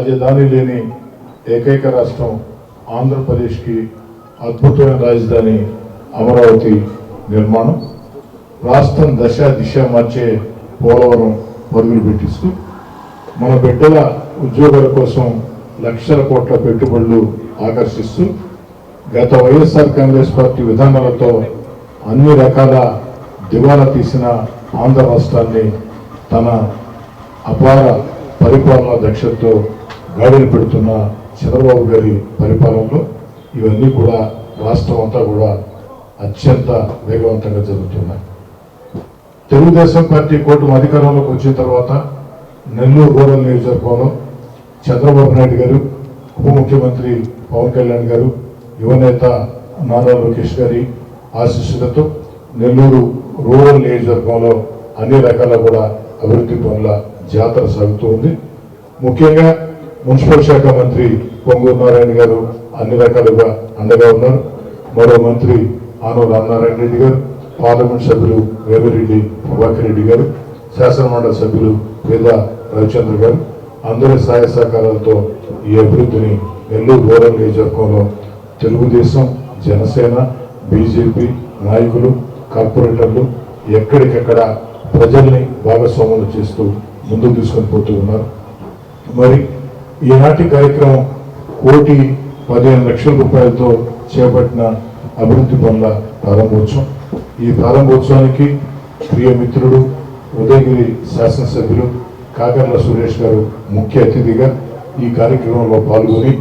రాజధాని లేని ఏకైక రాష్ట్రం ఆంధ్రప్రదేశ్కి అద్భుతమైన రాజధాని అమరావతి నిర్మాణం, రాష్ట్రం దశ దిశ మార్చే పోలవరం పరుగులు పెట్టిస్తూ మన బిడ్డల ఉద్యోగాల కోసం లక్షల కోట్ల పెట్టుబడులు ఆకర్షిస్తూ గత వైఎస్ఆర్ కాంగ్రెస్ పార్టీ విధానాలతో అన్ని రకాల దివాలా తీసిన ఆంధ్ర రాష్ట్రాన్ని తన అపార పరిపాలనా దక్షతతో గాడిలు పెడుతున్న చంద్రబాబు గారి పరిపాలనలో ఇవన్నీ కూడా రాష్ట్రం అంతా కూడా అత్యంత వేగవంతంగా జరుగుతున్నాయి. తెలుగుదేశం పార్టీ కూటమి అధికారంలోకి వచ్చిన తర్వాత నెల్లూరు రూరల్ నియోజకవర్గంలో చంద్రబాబు నాయుడు గారు, ఉప ముఖ్యమంత్రి పవన్ కళ్యాణ్ గారు, యువనేత నారా లోకేష్ గారి ఆశీస్సులతో నెల్లూరు రూరల్ నియోజకవర్గంలో అన్ని రకాల కూడా అభివృద్ధి పనుల జాతర సాగుతూ ఉంది. ముఖ్యంగా మున్సిపల్ శాఖ మంత్రి పొంగూరు నారాయణ గారు అన్ని రకాలుగా అండగా ఉన్నారు. మరో మంత్రి ఆనవ రామనారాయణ రెడ్డి గారు, పార్లమెంట్ సభ్యులు వేమిరెడ్డి ప్రభాకర్ రెడ్డి గారు, శాసనమండలి సభ్యులు వేద రవిచంద్ర గారు అందరి సహాయ సహకారాలతో ఈ అభివృద్ధిని నెల్లూరు రూరల్ నియోజకవర్గంలో తెలుగుదేశం, జనసేన, బీజేపీ నాయకులు, కార్పొరేటర్లు ఎక్కడికెక్కడ ప్రజల్ని భాగస్వాములు చేస్తూ ముందుకు తీసుకొని పోతూ ఉన్నారు. మరి ఈనాటి కార్యక్రమం 1,15,00,000 రూపాయలతో చేపట్టిన అభివృద్ధి పనుల ప్రారంభోత్సవం. ఈ ప్రారంభోత్సవానికి ప్రియ మిత్రుడు ఉదయగిరి శాసనసభ్యులు కాకర్ల సురేష్ గారు ముఖ్య అతిథిగా ఈ కార్యక్రమంలో పాల్గొని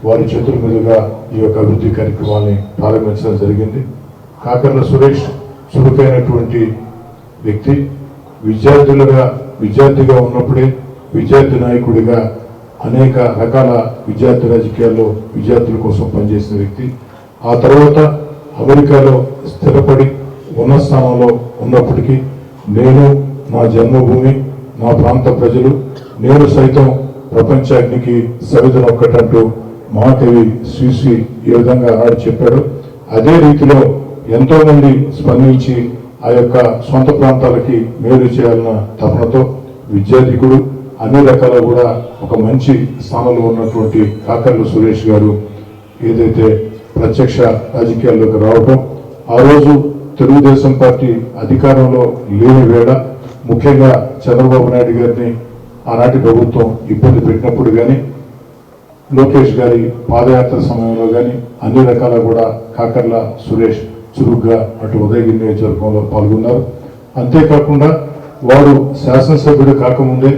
వారి చేతుల మీదుగా ఈ యొక్క అభివృద్ధి కార్యక్రమాన్ని ప్రారంభించడం జరిగింది. కాకర్ల సురేష్ చురుకైనటువంటి వ్యక్తి. విద్యార్థిగా ఉన్నప్పుడే విద్యార్థి నాయకుడిగా అనేక రకాల విద్యార్థి రాజకీయాల్లో విద్యార్థుల కోసం పనిచేసిన వ్యక్తి. ఆ తర్వాత అమెరికాలో స్థిరపడి ఉన్న స్థానంలో ఉన్నప్పటికీ నేను, నా జన్మభూమి, నా ప్రాంత ప్రజలు, నేను సైతం ప్రపంచాగ్నికి సవిధన ఒక్కటంటూ మహాకవి శ్రీశ్రీ ఏ విధంగా ఆడి చెప్పాడు, అదే రీతిలో ఎంతో మంది స్పందించి ఆ యొక్క సొంత ప్రాంతాలకి మేలు చేయాలన్న తపనతో విద్యాధికుడు అన్ని రకాల కూడా ఒక మంచి స్థానంలో ఉన్నటువంటి కాకర్ల సురేష్ గారు ఏదైతే ప్రత్యక్ష రాజకీయాల్లోకి రావడం, ఆ రోజు తెలుగుదేశం పార్టీ అధికారంలో లేని వేళ ముఖ్యంగా చంద్రబాబు నాయుడు గారిని ఆనాటి ప్రభుత్వం ఇబ్బంది పెట్టినప్పుడు కానీ, లోకేష్ గారి పాదయాత్ర సమయంలో కానీ అన్ని రకాల కూడా కాకర్ల సురేష్ చురుగ్గా అటు ఉదయగిరి నియోజకవర్గంలో పాల్గొన్నారు. అంతేకాకుండా వారు శాసనసభ్యుడు కాకముందే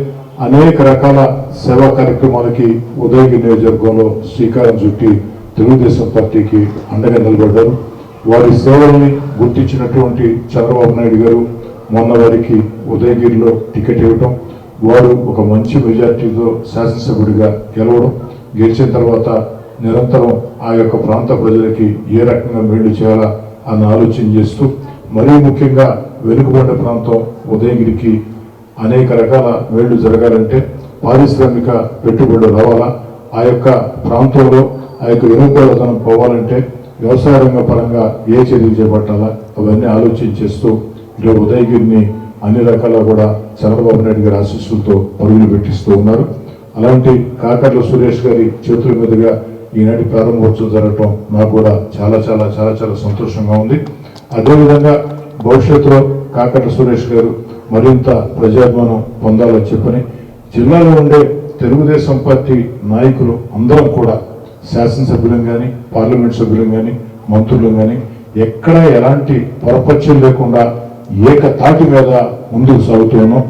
అనేక రకాల సేవా కార్యక్రమాలకి ఉదయగిరి నియోజకవర్గంలో శ్రీకారం చుట్టి తెలుగుదేశం పార్టీకి అండగా నిలబడ్డారు. వారి సేవల్ని గుర్తించినటువంటి చంద్రబాబు నాయుడు గారు మొన్న వారికి ఉదయగిరిలో టికెట్ ఇవ్వటం, వారు ఒక మంచి మెజార్టీతో శాసనసభ్యుడిగా గెలిచిన తర్వాత నిరంతరం ఆ యొక్క ప్రాంత ప్రజలకి ఏ రకంగా మేలు చేయాలా అన్న ఆలోచన చేస్తూ, మరీ ముఖ్యంగా వెనుకబడ్డ ప్రాంతం ఉదయగిరికి అనేక రకాల మేళ్లు జరగాలంటే పారిశ్రామిక పెట్టుబడులు రావాలా, ఆ యొక్క ప్రాంతంలో ఆ యొక్క వెనుకబడతనం పోవాలంటే వ్యవసాయ రంగ పరంగా ఏ చర్యలు చేపట్టాలా అవన్నీ ఆలోచన చేస్తూ ఈరోజు ఉదయగిరిని అన్ని రకాల కూడా చంద్రబాబు నాయుడు గారి ఆశీస్సులతో పరుగులు పెట్టిస్తూ ఉన్నారు. అలాంటి కాకర్ల సురేష్ గారి చేతుల మీదుగా ఈనాటి ప్రారంభోత్సవం జరగటం నాకు కూడా చాలా చాలా చాలా చాలా సంతోషంగా ఉంది. అదేవిధంగా భవిష్యత్తులో కాకర్ల సురేష్ గారు మరింత ప్రజాభిమానం పొందాలని చెప్పని జిల్లాలో ఉండే తెలుగుదేశం పార్టీ నాయకులు అందరం కూడా శాసనసభ్యులం కానీ, పార్లమెంట్ సభ్యులం కానీ, మంత్రులు కానీ ఎక్కడ ఎలాంటి పొరపక్షం లేకుండా ఏకతాటి మీద ముందుకు సాగుతూ ఉన్నాం.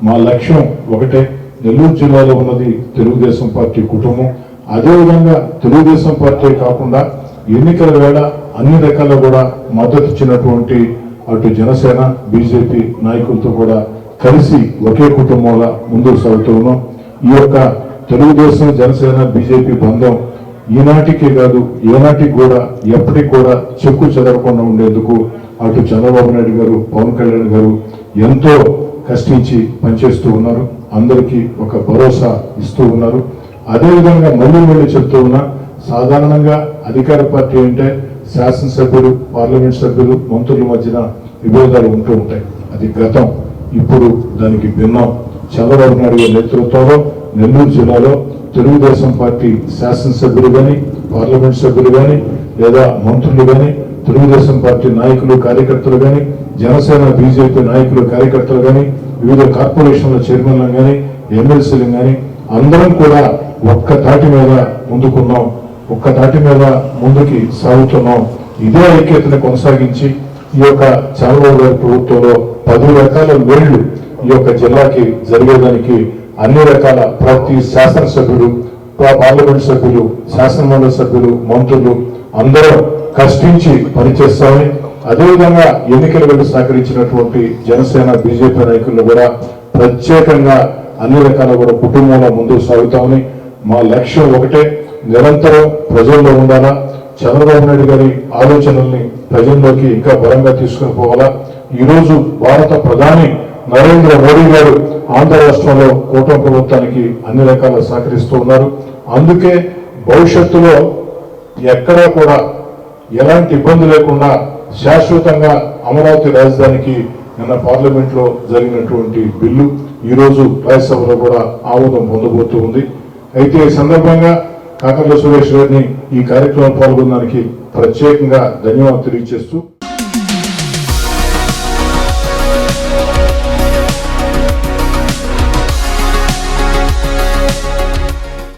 మా లక్ష్యం ఒకటే, నెల్లూరు జిల్లాలో ఉన్నది తెలుగుదేశం పార్టీ కుటుంబం. అదేవిధంగా తెలుగుదేశం పార్టీ కాకుండా ఎన్నికల వేళ అన్ని రకాల కూడా మద్దతు ఇచ్చినటువంటి అటు జనసేన, బీజేపీ నాయకులతో కూడా కలిసి ఒకే కుటుంబంలా ముందుకు సాగుతూ ఉన్నాం. ఈ యొక్క తెలుగుదేశం, జనసేన, బీజేపీ బంధం ఈనాటికే కాదు ఏనాటికి కూడా ఎప్పటికి కూడా చెక్కు చెదరకుండా ఉండేందుకు అటు చంద్రబాబు నాయుడు గారు, పవన్ కళ్యాణ్ గారు ఎంతో కష్టించి పనిచేస్తూ ఉన్నారు. అందరికీ ఒక భరోసా ఇస్తూ ఉన్నారు. అదేవిధంగా మళ్ళీ చెప్తూ ఉన్నా, సాధారణంగా అధికార పార్టీ అంటే శాసనసభ్యులు, పార్లమెంట్ సభ్యులు, మంత్రుల మధ్యన విభేదాలు ఉంటూ ఉంటాయి. అది గతం. ఇప్పుడు దానికి భిన్నం. చంద్రబాబు నాయుడు గారి నేతృత్వంలో నెల్లూరు జిల్లాలో తెలుగుదేశం పార్టీ శాసనసభ్యులు కానీ, పార్లమెంట్ సభ్యులు కానీ, లేదా మంత్రులు కానీ, తెలుగుదేశం పార్టీ నాయకులు కార్యకర్తలు కానీ, జనసేన బీజేపీ నాయకులు కార్యకర్తలు కానీ, వివిధ కార్పొరేషన్ల చైర్మన్లు కానీ, ఎమ్మెల్సీలు కానీ అందరం కూడా ఒక్క తాటి మీద ముందుకున్నాం, ఒక్క తాటి మీద ముందుకి సాగుతున్నాం. ఇదే ఐక్యతను కొనసాగించి ఈ యొక్క చంద్రబాబు గారి ప్రభుత్వంలో 10 రకాల మేళ్లు ఈ యొక్క జిల్లాకి జరిగేదానికి అన్ని రకాల ప్రతి శాసనసభ్యులు, పార్లమెంట్ సభ్యులు, శాసనమండలి సభ్యులు, మంత్రులు అందరూ కష్టించి పనిచేస్తామని, అదేవిధంగా ఎన్నికలు వెళ్ళి సహకరించినటువంటి జనసేన బీజేపీ నాయకులను కూడా ప్రత్యేకంగా అన్ని రకాల కూడా కుటుంబంలో ముందుకు సాగుతామని, మా లక్ష్యం ఒకటే, నిరంతరం ప్రజల్లో ఉండాలా, చంద్రబాబు నాయుడు గారి ఆలోచనల్ని ప్రజల్లోకి ఇంకా బలంగా తీసుకుని పోవాలా. ఈరోజు భారత ప్రధాని నరేంద్ర మోడీ గారు ఆంధ్ర రాష్ట్రంలో కూటమి ప్రభుత్వానికి అన్ని రకాల సహకరిస్తూ ఉన్నారు. అందుకే భవిష్యత్తులో ఎక్కడా కూడా ఎలాంటి ఇబ్బంది లేకుండా శాశ్వతంగా అమరావతి రాజధానికి నిన్న పార్లమెంట్ లో జరిగినటువంటి బిల్లు ఈరోజు రాజ్యసభలో కూడా ఆమోదం పొందబోతూ ఉంది. అయితే ఈ సందర్భంగా కాకర్ల సురేష్ గారిని ఈ కార్యక్రమం పాల్గొనడానికి ప్రత్యేకంగా ధన్యవాదాలు తెలియజేస్తూ